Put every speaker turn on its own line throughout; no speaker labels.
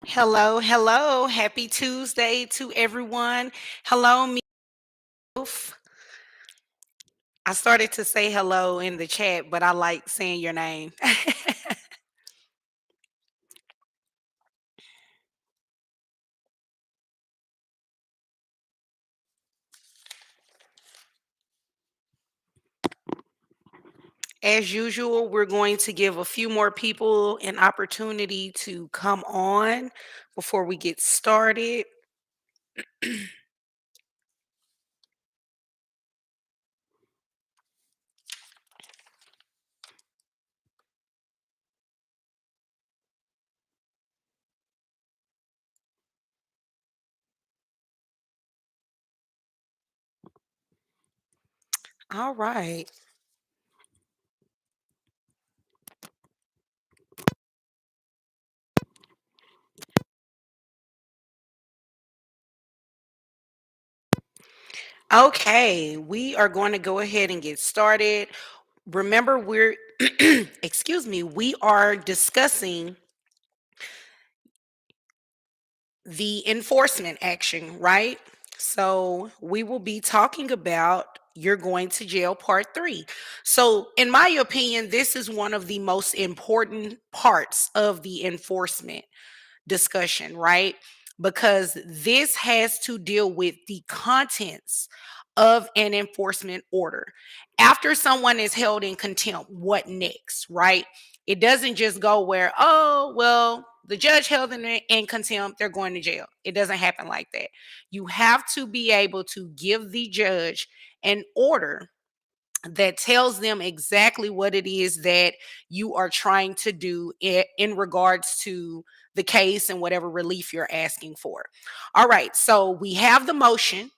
Hello, hello. Happy Tuesday to everyone. Hello, Meof. I started to say hello in the chat, but I like saying your name. As usual, we're going to give a few more people an opportunity to come on before we get started. All right. Okay, we are going to go ahead and get started. Remember, excuse me, we are discussing the enforcement action, right? So we will be talking about you're going to jail part three. So, in my opinion, this is one of the most important parts of the enforcement discussion, right? Because this has to deal with the contents of an enforcement order. After someone is held in contempt, what next, right? It doesn't just go where, oh, well, the judge held them in contempt, they're going to jail. It doesn't happen like that. You have to be able to give the judge an order that tells them exactly what it is that you are trying to do in regards to the case and whatever relief you're asking for. All right, so we have the motion.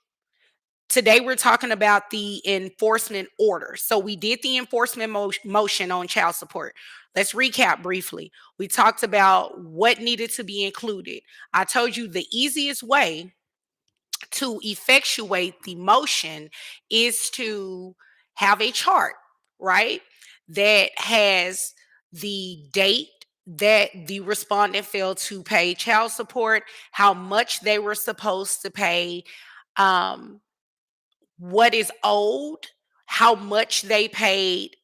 Today we're talking about the enforcement order. So we did the enforcement motion on child support. Let's recap briefly. We talked about what needed to be included. I told you the easiest way to effectuate the motion is to have a chart, right? That has the date that the respondent failed to pay child support, how much they were supposed to pay, um, what is owed, how much they paid,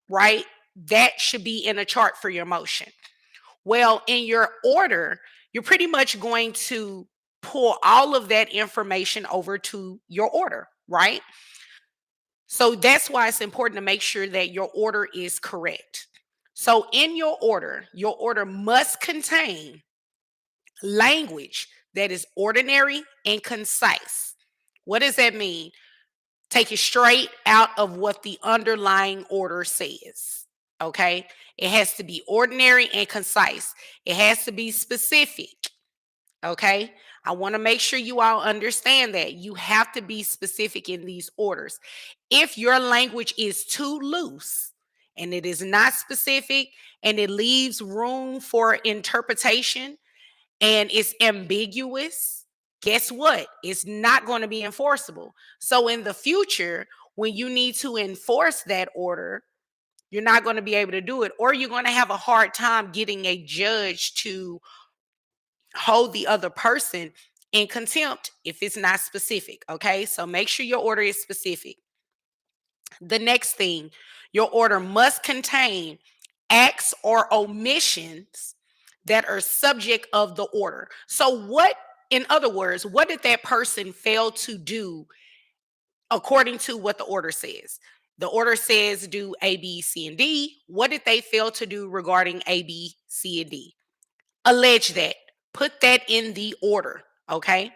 right? That should be in a chart for your motion. Well, in your order, you're pretty much going to pull all of that information over to your order, right? So that's why it's important to make sure that your order is correct. So in your order must contain language that is ordinary and concise. What does that mean? Take it straight out of what the underlying order says. Okay. It has to be ordinary and concise. It has to be specific. Okay. I want to make sure you all understand that you have to be specific in these orders. If your language is too loose and it is not specific and it leaves room for interpretation and it's ambiguous, guess what? It's not going to be enforceable. So in the future, when you need to enforce that order, you're not going to be able to do it, or you're going to have a hard time getting a judge to hold the other person in contempt if it's not specific. Okay. So make sure your order is specific. The next thing, your order must contain acts or omissions that are subject of the order. So, in other words, what did that person fail to do according to what the order says? The order says do A, B, C, and D. What did they fail to do regarding A, B, C, and D? Allege that. Put that in the order. Okay.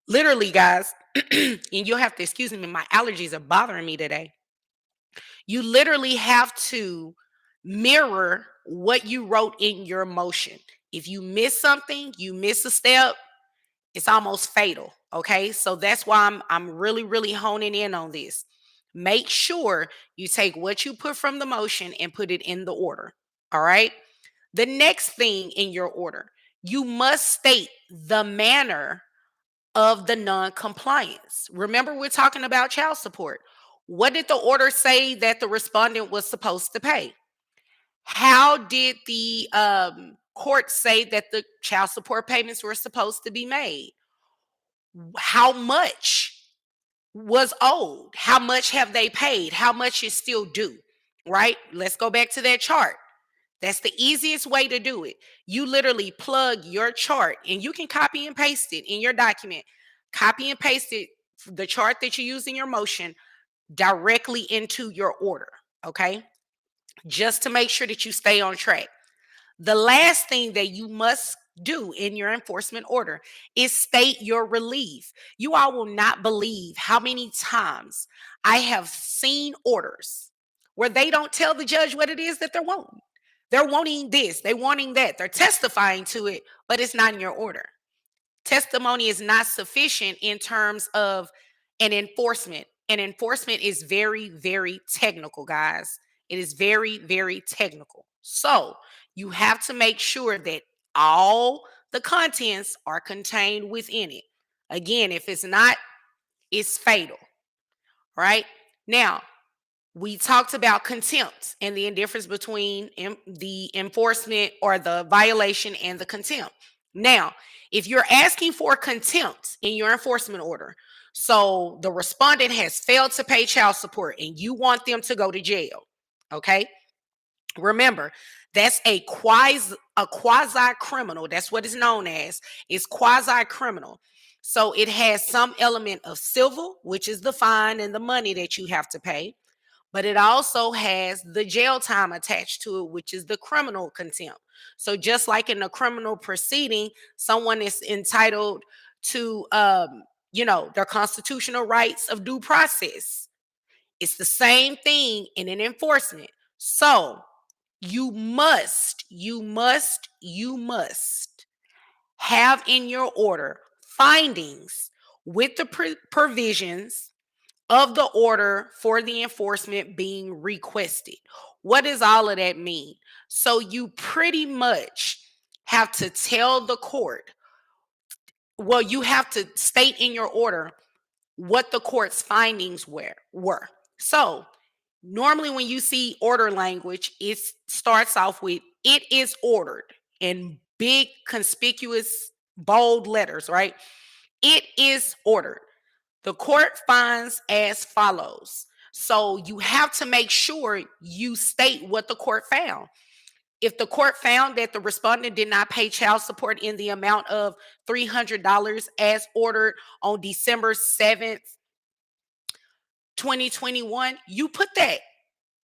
Literally, guys, and you'll have to excuse me, my allergies are bothering me today. You literally have to mirror what you wrote in your motion. If you miss something, you miss a step, it's almost fatal. Okay. So that's why I'm really honing in on this. Make sure you take what you put from the motion and put it in the order. All right. The next thing in your order, you must state the manner of the non-compliance. Remember, we're talking about child support. What did the order say that the respondent was supposed to pay? How did the courts say that the child support payments were supposed to be made. How much was owed? How much have they paid? How much is still due? Right? Let's go back to that chart. That's the easiest way to do it. You literally plug your chart and you can copy and paste it in your document. Copy and paste it, the chart that you use in your motion, directly into your order. Okay. Just to make sure that you stay on track. The last thing that you must do in your enforcement order is state your relief. You all will not believe how many times I have seen orders where they don't tell the judge what it is that they're wanting. They're wanting this, they're wanting that, they're testifying to it, but it's not in your order. Testimony is not sufficient in terms of an enforcement. And enforcement is very, very technical, guys. It is very, very technical. So you have to make sure that all the contents are contained within it. Again, if it's not, it's fatal, right? Now, we talked about contempt and the difference between the enforcement or the violation and the contempt. Now, if you're asking for contempt in your enforcement order, so the respondent has failed to pay child support and you want them to go to jail, okay? Remember, that's a quasi criminal. That's what it's known as. It's quasi criminal. So it has some element of civil, which is the fine and the money that you have to pay, but it also has the jail time attached to it, which is the criminal contempt. So just like in a criminal proceeding, someone is entitled to, their constitutional rights of due process. It's the same thing in an enforcement. So you must have in your order findings with the provisions of the order for the enforcement being requested. What does all of that mean? So you pretty much have to tell the court, well, you have to state in your order what the court's findings were. So normally when you see order language, it starts off with "it is ordered" in big, conspicuous, bold letters, right? It is ordered. The court finds as follows. So you have to make sure you state what the court found. If the court found that the respondent did not pay child support in the amount of $300 as ordered on December 7th, 2021, you put that.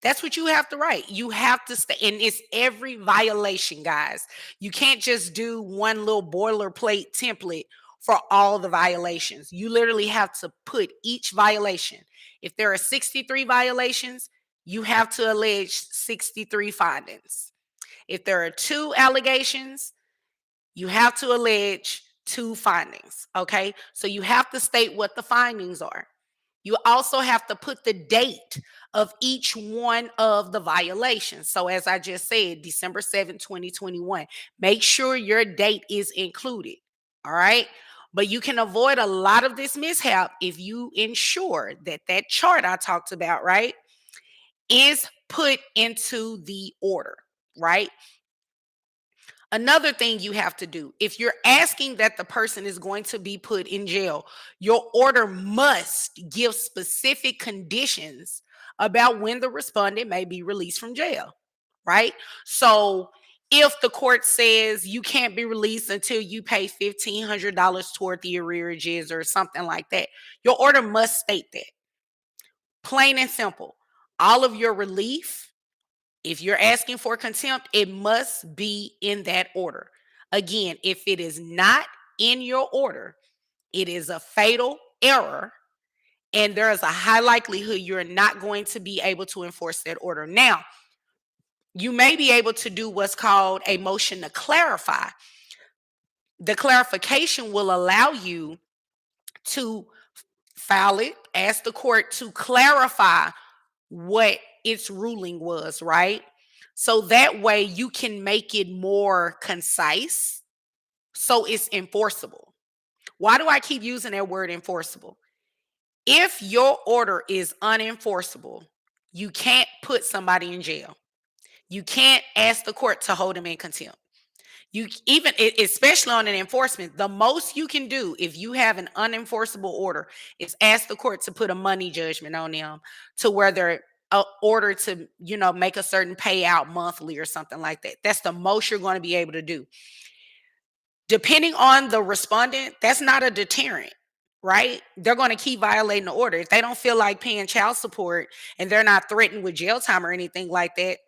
That's what you have to write. You have to stay, and it's every violation, guys. You can't just do one little boilerplate template for all the violations. You literally have to put each violation. If there are 63 violations, you have to allege 63 findings. If there are 2 allegations, you have to allege 2 findings. Okay. So you have to state what the findings are. You also have to put the date of each one of the violations. So as I just said, December 7th, 2021, make sure your date is included. All right. But you can avoid a lot of this mishap if you ensure that that chart I talked about, right, is put into the order, right? Another thing you have to do, if you're asking that the person is going to be put in jail, your order must give specific conditions about when the respondent may be released from jail, right? So if the court says you can't be released until you pay $1,500 toward the arrearages or something like that, your order must state that. Plain and simple. All of your relief, if you're asking for contempt, it must be in that order. Again, if it is not in your order, it is a fatal error, and there is a high likelihood you're not going to be able to enforce that order. Now, you may be able to do what's called a motion to clarify. The clarification will allow you to file it, ask the court to clarify what its ruling was, right? So that way you can make it more concise so it's enforceable. Why do I keep using that word enforceable? If your order is unenforceable, you can't put somebody in jail. You can't ask the court to hold them in contempt. Especially on an enforcement, the most you can do if you have an unenforceable order is ask the court to put a money judgment on them, to where they're ordered to, make a certain payout monthly or something like that. That's the most you're going to be able to do. Depending on the respondent, that's not a deterrent, right? They're going to keep violating the order. If they don't feel like paying child support and they're not threatened with jail time or anything like that,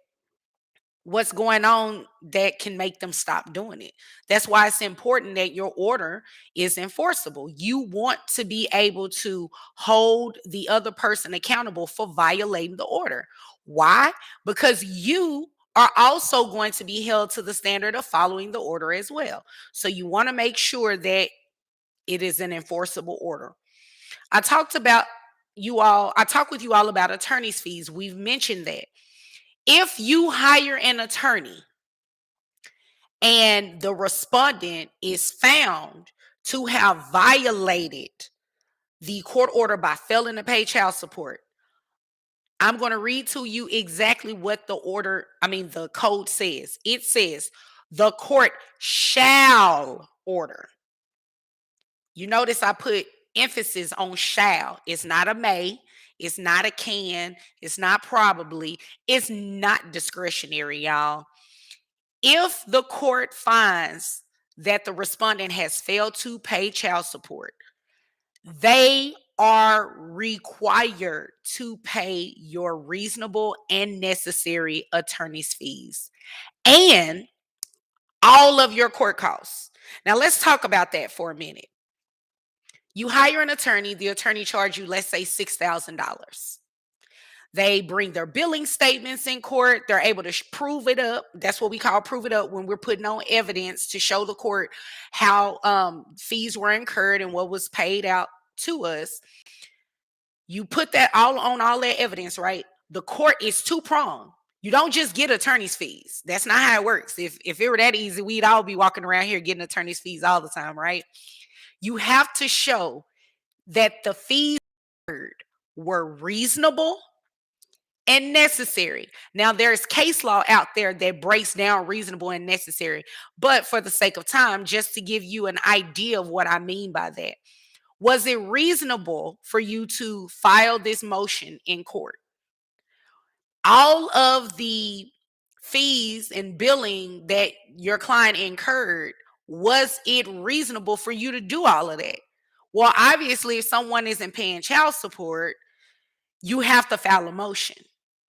what's going on that can make them stop doing it? That's why it's important that your order is enforceable. You want to be able to hold the other person accountable for violating the order. Why? Because you are also going to be held to the standard of following the order as well. So you want to make sure that it is an enforceable order. I talked about I talked with you all about attorney's fees. We've mentioned that if you hire an attorney and the respondent is found to have violated the court order by failing to pay child support, I'm going to read to you exactly what the code says. It says the court shall order. You notice I put emphasis on shall. It's not a may, it's not a can, it's not probably, it's not discretionary, y'all. If the court finds that the respondent has failed to pay child support, they are required to pay your reasonable and necessary attorney's fees and all of your court costs. Now, let's talk about that for a minute. You hire an attorney, the attorney charge you, let's say, $6,000. They bring their billing statements in court. They're able to prove it up. That's what we call prove it up, when we're putting on evidence to show the court how fees were incurred and what was paid out to us. You put that all on all that evidence, right? The court is two-pronged. You don't just get attorney's fees. That's not how it works. If it were that easy, we'd all be walking around here getting attorney's fees all the time, right? You have to show that the fees were reasonable and necessary. Now, there's case law out there that breaks down reasonable and necessary, but for the sake of time, just to give you an idea of what I mean by that, was it reasonable for you to file this motion in court? All of the fees and billing that your client incurred, was it reasonable for you to do all of that? Well, obviously, if someone isn't paying child support, you have to file a motion,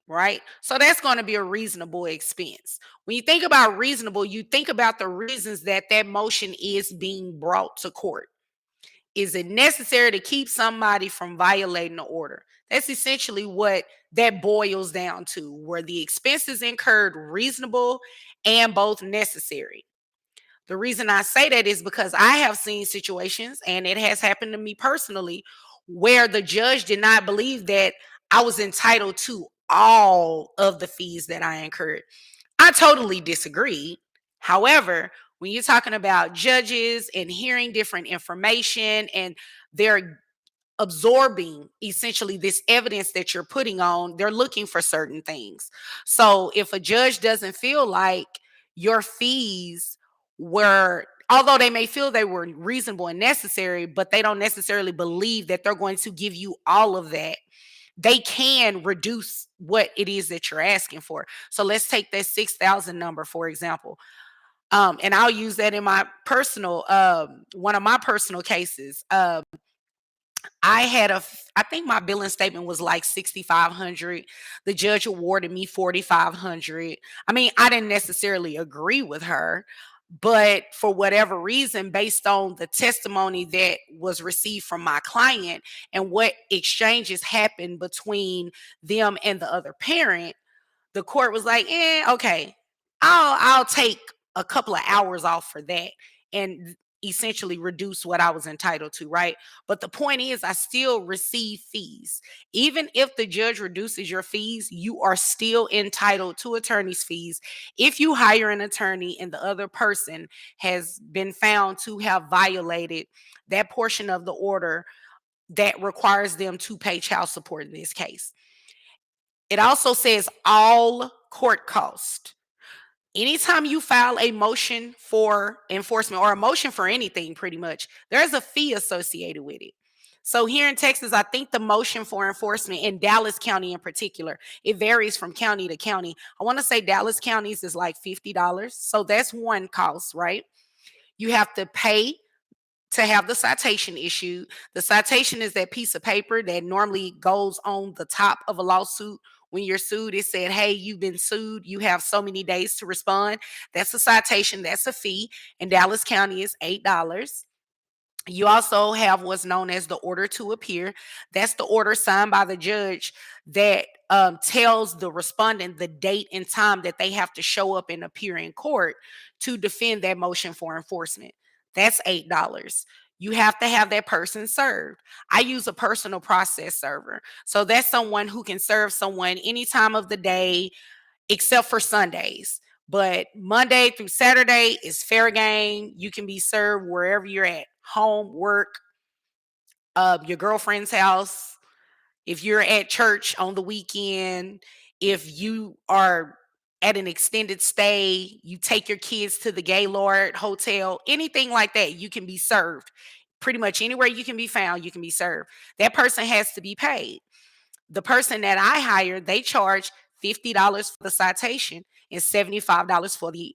right? So that's going to be a reasonable expense. When you think about reasonable, you think about the reasons that that motion is being brought to court. Is it necessary to keep somebody from violating the order? That's essentially what that boils down to. Were the expenses incurred reasonable and both necessary? The reason I say that is because I have seen situations, and it has happened to me personally, where the judge did not believe that I was entitled to all of the fees that I incurred. I totally disagree. However, when you're talking about judges and hearing different information, and they're absorbing essentially this evidence that you're putting on, they're looking for certain things. So if a judge doesn't feel like your fees were, although they may feel they were reasonable and necessary, but they don't necessarily believe that they're going to give you all of that, they can reduce what it is that you're asking for. So let's take that 6,000 number, for example. And I'll use that in my personal, one of my personal cases. I think my billing statement was like 6,500. The judge awarded me 4,500. I mean, I didn't necessarily agree with her, but for whatever reason, based on the testimony that was received from my client and what exchanges happened between them and the other parent, the court was like, okay, I'll take a couple of hours off for that and essentially reduce what I was entitled to, right? But the point is, I still receive fees. Even if the judge reduces your fees, you are still entitled to attorney's fees if you hire an attorney and the other person has been found to have violated that portion of the order that requires them to pay child support in this case. It also says all court costs. Anytime you file a motion for enforcement or a motion for anything, pretty much, there's a fee associated with it. So here in Texas, I think the motion for enforcement in Dallas County in particular, it varies from county to county. I want to say Dallas counties is like $50. So that's one cost, right? You have to pay to have the citation issued. The citation is that piece of paper that normally goes on the top of a lawsuit. When you're sued, it said, hey, you've been sued. You have so many days to respond. That's a citation. That's a fee. In Dallas County, is $8. You also have what's known as the order to appear. That's the order signed by the judge that tells the respondent the date and time that they have to show up and appear in court to defend that motion for enforcement. That's $8. You have to have that person served. I use a personal process server. So that's someone who can serve someone any time of the day except for Sundays. But Monday through Saturday is fair game. You can be served wherever you're at, home, work, your girlfriend's house. If you're at church on the weekend, if you are at an extended stay, you take your kids to the Gaylord Hotel, anything like that, you can be served. Pretty much anywhere you can be found, you can be served. That person has to be paid. The person that I hired, they charge $50 for the citation and $75 for the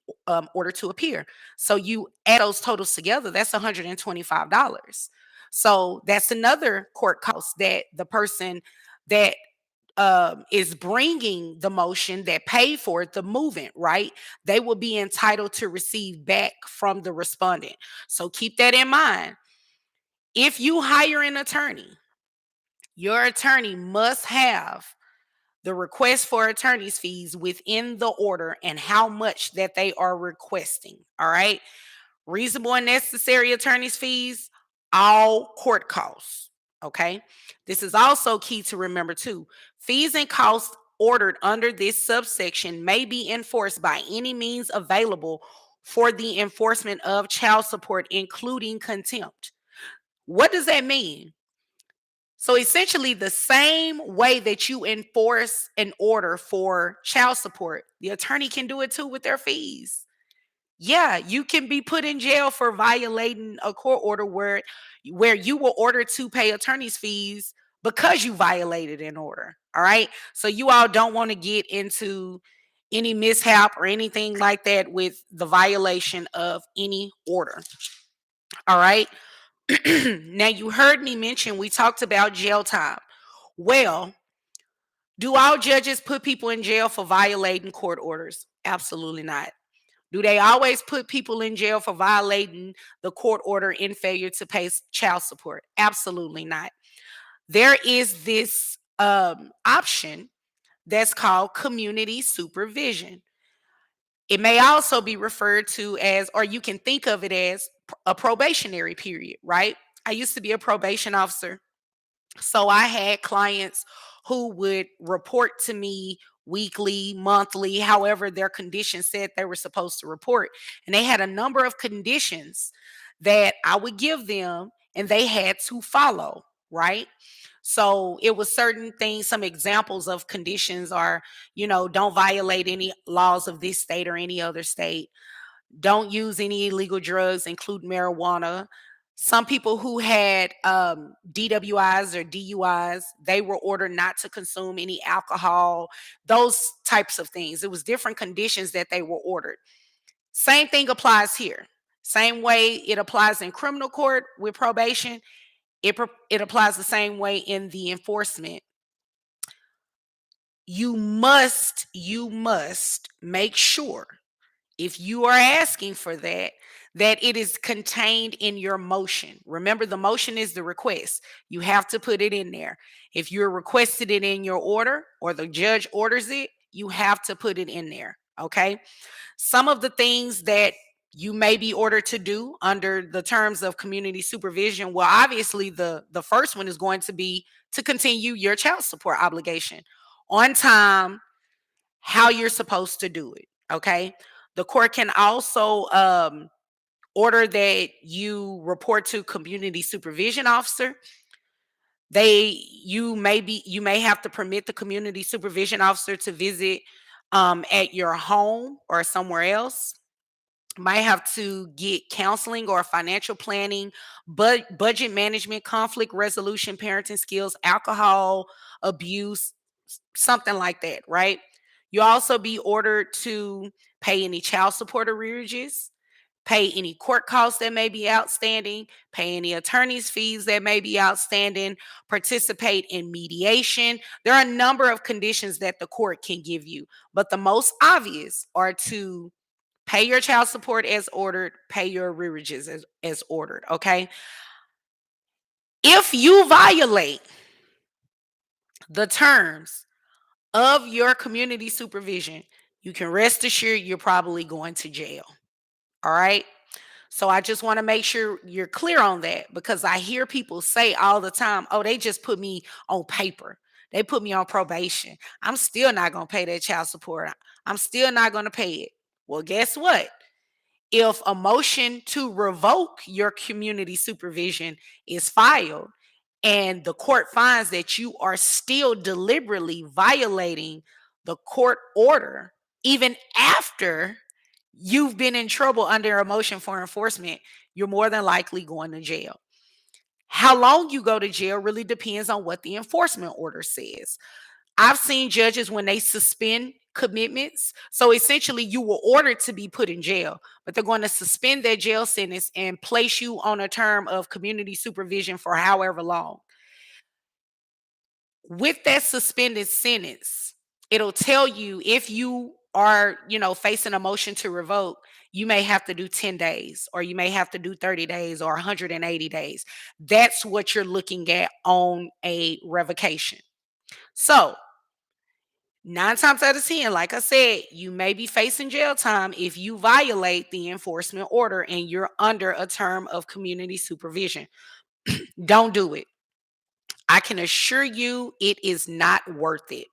order to appear. So you add those totals together, that's $125. So that's another court cost that the person that is bringing the motion that paid for it, the movement, right? They will be entitled to receive back from the respondent. So keep that in mind. If you hire an attorney, your attorney must have the request for attorney's fees within the order and how much that they are requesting. All right. Reasonable and necessary attorney's fees, all court costs. Okay. This is also key to remember too. Fees and costs ordered under this subsection may be enforced by any means available for the enforcement of child support, including contempt. What does that mean? So essentially, the same way that you enforce an order for child support, the attorney can do it too with their fees. Yeah, you can be put in jail for violating a court order where you were ordered to pay attorney's fees because you violated an order. All right. So you all don't want to get into any mishap or anything like that with the violation of any order. All right. Now, you heard me mention we talked about jail time. Well, do all judges put people in jail for violating court orders? Absolutely not. Do they always put people in jail for violating the court order in failure to pay child support? Absolutely not. There is this option that's called community supervision. It may also be referred to as, or you can think of it as, a probationary period, right? I used to be a probation officer. So I had clients who would report to me weekly, monthly, however their conditions said they were supposed to report. And they had a number of conditions that I would give them and they had to follow, right? So it was certain things, some examples of conditions are, don't violate any laws of this state or any other state. Don't use any illegal drugs, including marijuana. Some people who had DWIs or DUIs, they were ordered not to consume any alcohol, those types of things. It was different conditions that they were ordered. Same thing applies here. Same way it applies in criminal court with probation, it applies the same way in the enforcement. You must make sure, if you are asking for that, that it is contained in your motion. Remember, the motion is the request. You have to put it in there. If you're requested it in your order or the judge orders it, you have to put it in there. Okay. Some of the things that you may be ordered to do under the terms of community supervision, well, obviously the first one is going to be to continue your child support obligation on time, how you're supposed to do it. Okay. The court can also order that you report to community supervision officer. You may have to permit the community supervision officer to visit at your home or somewhere else. Might have to get counseling or financial planning, but budget management, conflict resolution, parenting skills, alcohol abuse, something like that, right? You also be ordered to pay any child support arrearages, pay any court costs that may be outstanding, pay any attorney's fees that may be outstanding, participate in mediation. There are a number of conditions that the court can give you, but the most obvious are to pay your child support as ordered, pay your arrearages as ordered, okay? If you violate the terms of your community supervision, you can rest assured you're probably going to jail, all right? So I just want to make sure you're clear on that because I hear people say all the time, oh, they just put me on paper. They put me on probation. I'm still not going to pay that child support. I'm still not going to pay it. Well, guess what? If a motion to revoke your community supervision is filed and the court finds that you are still deliberately violating the court order, even after you've been in trouble under a motion for enforcement, you're more than likely going to jail. How long you go to jail really depends on what the enforcement order says. I've seen judges when they suspend commitments. So essentially, you were ordered to be put in jail, but they're going to suspend that jail sentence and place you on a term of community supervision for however long. With that suspended sentence, it'll tell you if you are, facing a motion to revoke, you may have to do 10 days or you may have to do 30 days or 180 days. That's what you're looking at on a revocation. So, 9 times out of 10, like I said, you may be facing jail time if you violate the enforcement order and you're under a term of community supervision. Don't do it. I can assure you it is not worth it.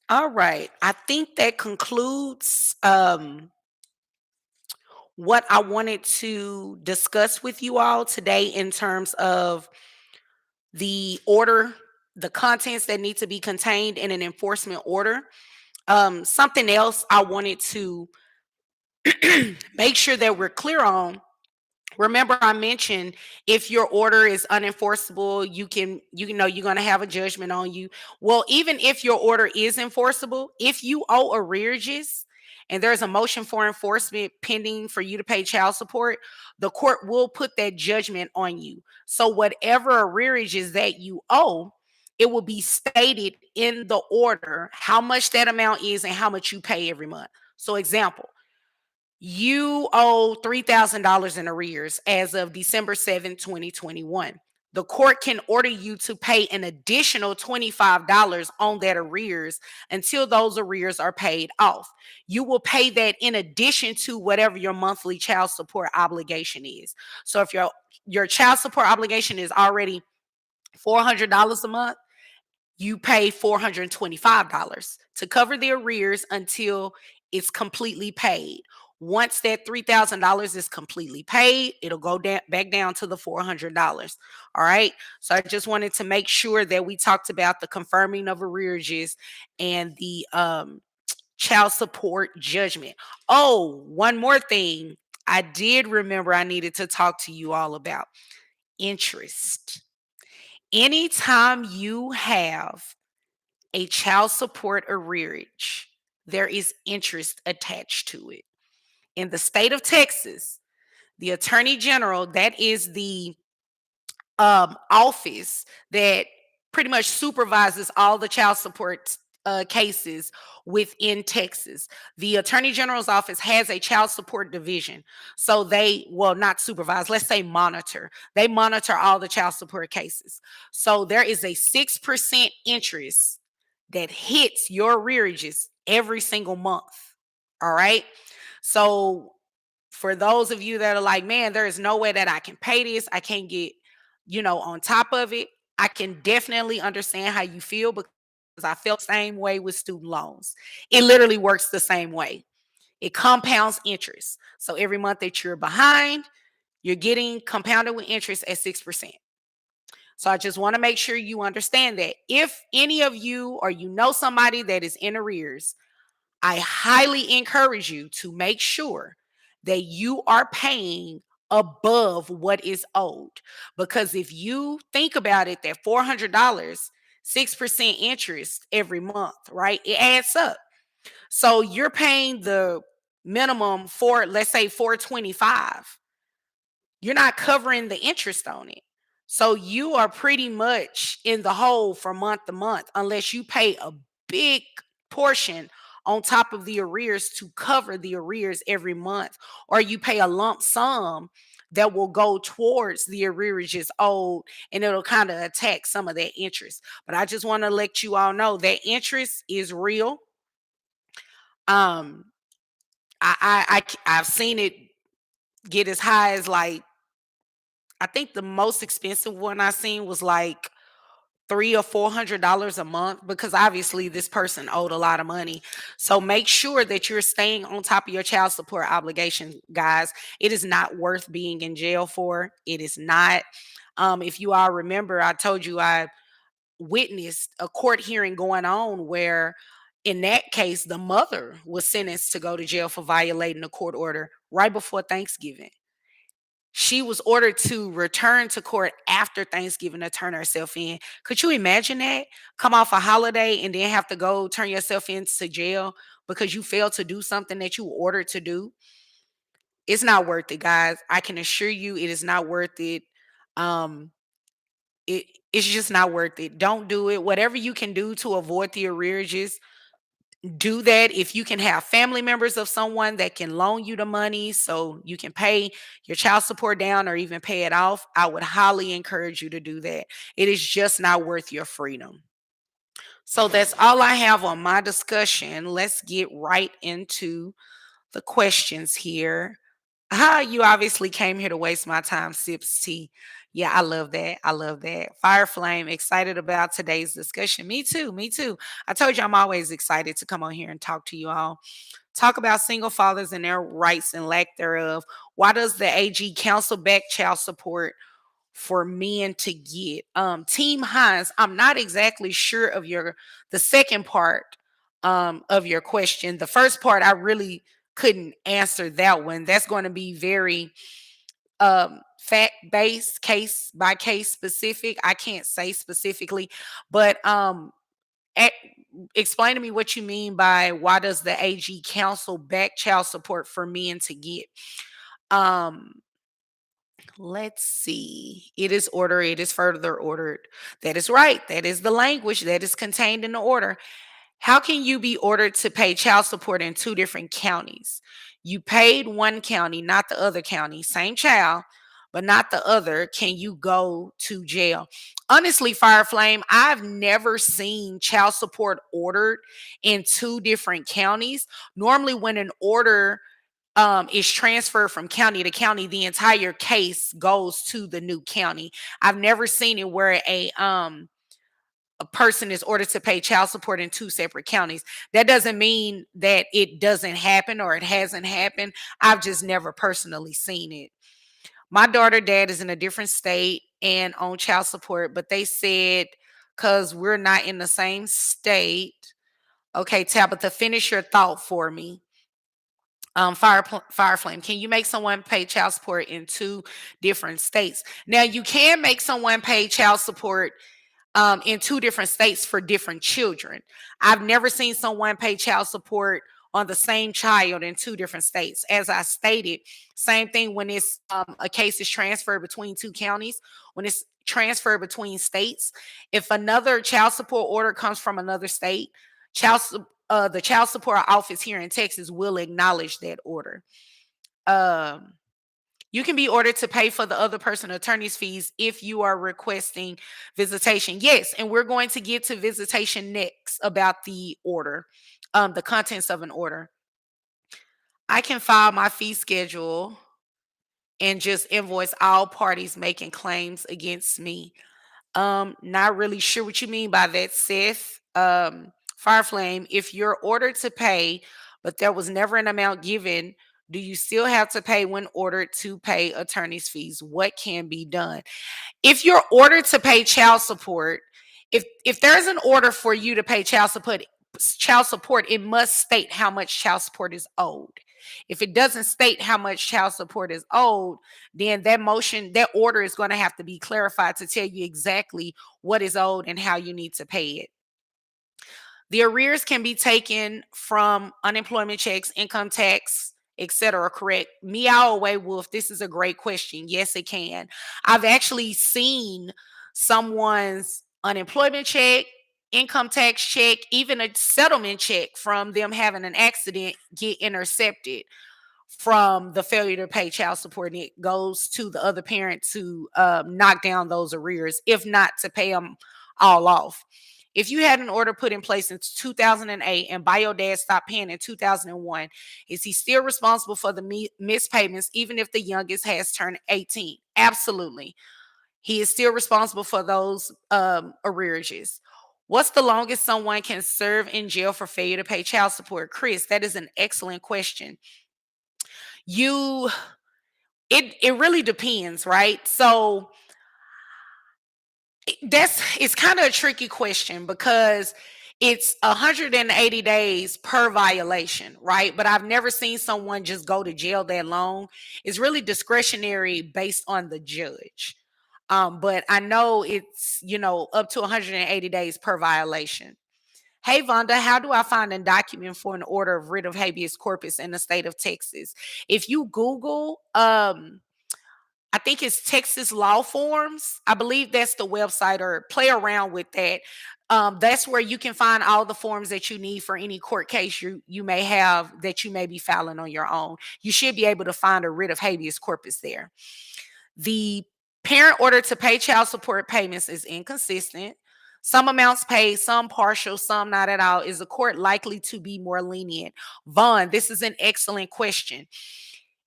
All right. I think that concludes what I wanted to discuss with you all today in terms of the order, the contents that need to be contained in an enforcement order. Something else I wanted to make sure that we're clear on. Remember, I mentioned if your order is unenforceable, you're going to have a judgment on you. Well, even if your order is enforceable, if you owe arrearages and there's a motion for enforcement pending for you to pay child support, the court will put that judgment on you. So whatever arrearages that you owe, it will be stated in the order how much that amount is and how much you pay every month. So example, you owe $3,000 in arrears as of December 7th, 2021. The court can order you to pay an additional $25 on that arrears until those arrears are paid off. You will pay that in addition to whatever your monthly child support obligation is. So if your child support obligation is already $400 a month, you pay $425 to cover the arrears until it's completely paid. Once that $3,000 is completely paid, it'll go back down to the $400. All right. So I just wanted to make sure that we talked about the confirming of arrearages and the child support judgment. Oh, one more thing I did remember I needed to talk to you all about: interest. Anytime you have a child support arrearage, there is interest attached to it. In the state of Texas, the Attorney General, that is the office that pretty much supervises all the child support cases within Texas. The Attorney General's office has a child support division. So they, well, not supervise, let's say monitor. They monitor all the child support cases. So there is a 6% interest that hits your arrearages every single month. All right. So for those of you that are like, man, there is no way that I can pay this, I can't get, on top of it, I can definitely understand how you feel because I felt the same way with student loans. It literally works the same way. It compounds interest. So every month that you're behind, you're getting compounded with interest at 6%. So I just want to make sure you understand that. If any of you or you know somebody that is in arrears, I highly encourage you to make sure that you are paying above what is owed. Because if you think about it, that $400, 6% interest every month, right? It adds up. So you're paying the minimum for, let's say, 425. You're not covering the interest on it. So you are pretty much in the hole from month to month unless you pay a big portion on top of the arrears to cover the arrears every month, or you pay a lump sum that will go towards the arrearages owed, and it'll kind of attack some of that interest. But I just want to let you all know that interest is real. um I've seen it get as high as, like, I think the most expensive one I seen was like $300 or $400 a month, because obviously this person owed a lot of money. So make sure that you're staying on top of your child support obligation, guys. It is not worth being in jail for. It is not. If you all remember, I told you I witnessed a court hearing going on where, in that case, the mother was sentenced to go to jail for violating a court order right before Thanksgiving. She was ordered to return to court after Thanksgiving to turn herself in. Could you imagine that? Come off a holiday and then have to go turn yourself into jail because you failed to do something that you were ordered to do? It's not worth it, guys. I can assure you it is not worth it. Um, it's just not worth it. Don't do it. Whatever you can do to avoid the arrearages, do that. If you can have family members of someone that can loan you the money so you can pay your child support down or even pay it off, I would highly encourage you to do that. It is just not worth your freedom. So that's all I have on my discussion. Let's get right into the questions here. You obviously came here to waste my time, sips tea. Yeah, I love that. I love that. Fire Flame, excited about today's discussion. Me too. Me too. I told you I'm always excited to come on here and talk to you all. Talk about single fathers and their rights and lack thereof. Why does the AG counsel back child support for men to get? Team Hines, I'm not exactly sure of the second part of your question. The first part I really couldn't answer that one. That's going to be very fact based, case by case specific. I can't say specifically, but e- explain to me what you mean by why does the AG counsel back child support for men to get? Um let's see. It is order, it is further ordered. That is right. That is the language that is contained in the order. How can you be ordered to pay child support in two different counties? You paid one county, not the other county. Same child, but not the other. Can you go to jail? Honestly, Fire Flame, I've never seen child support ordered in two different counties. Normally, when an order is transferred from county to county, the entire case goes to the new county. I've never seen it where a person is ordered to pay child support in two separate counties. That doesn't mean that it doesn't happen or it hasn't happened. I've just never personally seen it. My daughter dad is in a different state and on child support, but they said because we're not in the same state. Okay, Tabitha, finish your thought for me. Fire Flame, can you make someone pay child support in two different states? Now you can make someone pay child support in two different states for different children. I've never seen someone pay child support on the same child in two different states. As I stated, same thing when it's a case is transferred between two counties, when it's transferred between states. If another child support order comes from another state, the child support office here in Texas will acknowledge that order. Um, you can be ordered to pay for the other person attorney's fees if you are requesting visitation. Yes, and we're going to get to visitation next about the order, the contents of an order. I can file my fee schedule and just invoice all parties making claims against me. Not really sure what you mean by that, Seth. Fireflame, if you're ordered to pay, but there was never an amount given, Do you still have to pay when ordered to pay attorney's fees? What can be done? If you're ordered to pay child support, if there is an order for you to pay child support, it must state how much child support is owed. If it doesn't state how much child support is owed, then that order is going to have to be clarified to tell you exactly what is owed and how you need to pay it. The arrears can be taken from unemployment checks, income tax, etc. Correct? Meow away, Wolf. This is a great question. Yes, it can. I've actually seen someone's unemployment check, income tax check, even a settlement check from them having an accident get intercepted from the failure to pay child support, and it goes to the other parent to knock down those arrears, if not to pay them all off. If you had an order put in place in 2008 and bio dad stopped paying in 2001, is he still responsible for the missed payments even if the youngest has turned 18? Absolutely. He is still responsible for those arrearages. What's the longest someone can serve in jail for failure to pay child support? Chris, that is an excellent question. You it really depends, right? So it's kind of a tricky question because it's 180 days per violation, right? But I've never seen someone just go to jail that long. It's really discretionary based on the judge. But I know it's, up to 180 days per violation. Hey, Vonda, how do I find a document for an order of writ of habeas corpus in the state of Texas? If you Google, I think it's Texas Law Forms. I believe that's the website, or play around with that. That's where you can find all the forms that you need for any court case you may have that you may be filing on your own. You should be able to find a writ of habeas corpus there. The parent order to pay child support payments is inconsistent. Some amounts paid, some partial, some not at all. Is the court likely to be more lenient? Vaughn, this is an excellent question.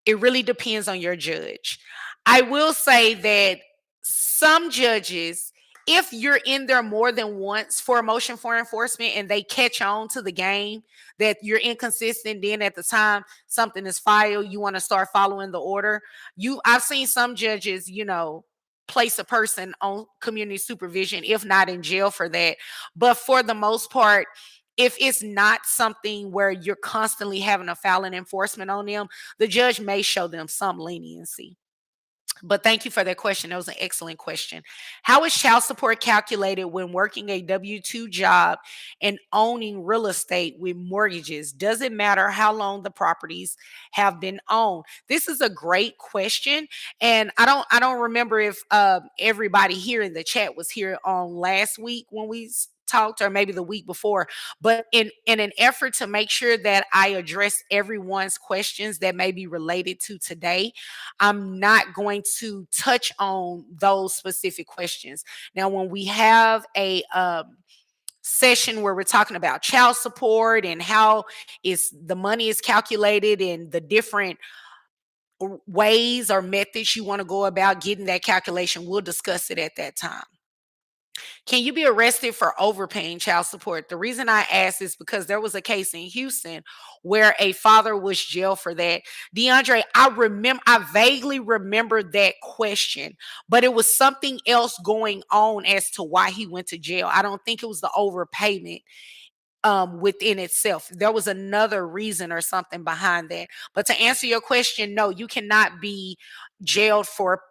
It really depends on your judge. I will say that some judges, if you're in there more than once for a motion for enforcement and they catch on to the game that you're inconsistent, then at the time something is filed, you want to start following the order. I've seen some judges, place a person on community supervision, if not in jail for that. But for the most part, if it's not something where you're constantly having a filing enforcement on them, the judge may show them some leniency. But thank you for that question. That was an excellent question. How is child support calculated when working a W 2 job and owning real estate with mortgages? Does it matter how long the properties have been owned? This is a great question. And I don't remember if everybody here in the chat was here on last week when we talked, or maybe the week before. But in an effort to make sure that I address everyone's questions that may be related to today, I'm not going to touch on those specific questions. Now, when we have a session where we're talking about child support and how is the money is calculated and the different ways or methods you want to go about getting that calculation, we'll discuss it at that time. Can you be arrested for overpaying child support? The reason I ask is because there was a case in Houston where a father was jailed for that. DeAndre, I vaguely remember that question, but it was something else going on as to why he went to jail. I don't think it was the overpayment within itself. There was another reason or something behind that. But to answer your question, no, you cannot be jailed for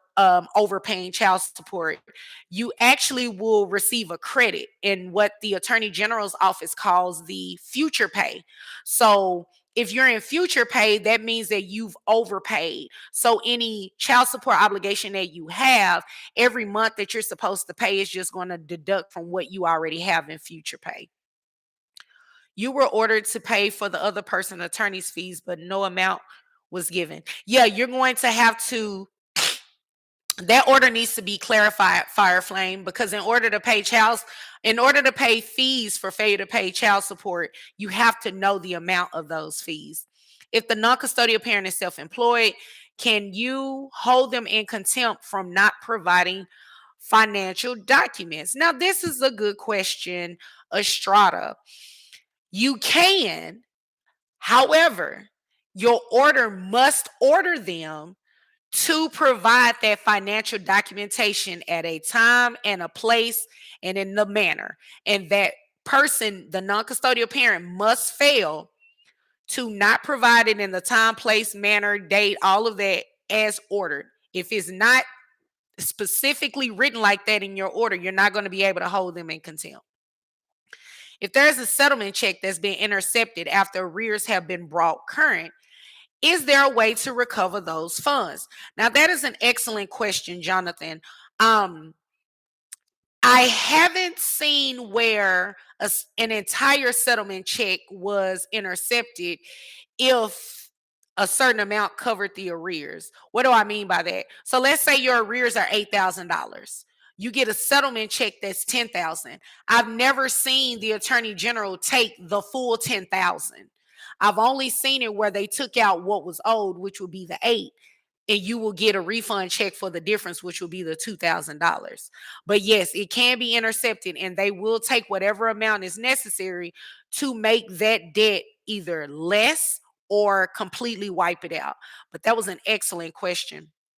overpaying child support. You actually will receive a credit in what the Attorney General's office calls the future pay. So if you're in future pay, that means that you've overpaid. So any child support obligation that you have every month that you're supposed to pay is just going to deduct from what you already have in future pay. You were ordered to pay for the other person attorney's fees, but no amount was given. Yeah, you're going to have to, that order needs to be clarified, Fire Flame, because in order to pay fees for failure to pay child support, you have to know the amount of those fees. If the non-custodial parent is self-employed, can you hold them in contempt from not providing financial documents? Now, this is a good question, Estrada. You can, however, Your order must order them to provide that financial documentation at a time and a place and in the manner. And that person, the non custodial parent, must fail to not provide it in the time, place, manner, date, all of that as ordered. If it's not specifically written like that in your order, you're not going to be able to hold them in contempt. If there's a settlement check that's been intercepted after arrears have been brought current, is there a way to recover those funds? Now, that is an excellent question, Jonathan. Um, I haven't seen where an entire settlement check was intercepted if a certain amount covered the arrears. What do I mean by that? So let's say your arrears are $8,000. You get a settlement check that's 10,000. I've never seen the attorney general take the full 10,000. I've only seen it where they took out what was owed, which would be the 8, and you will get a refund check for the difference, which will be the $2,000. But yes, it can be intercepted, and they will take whatever amount is necessary to make that debt either less or completely wipe it out. But that was an excellent question.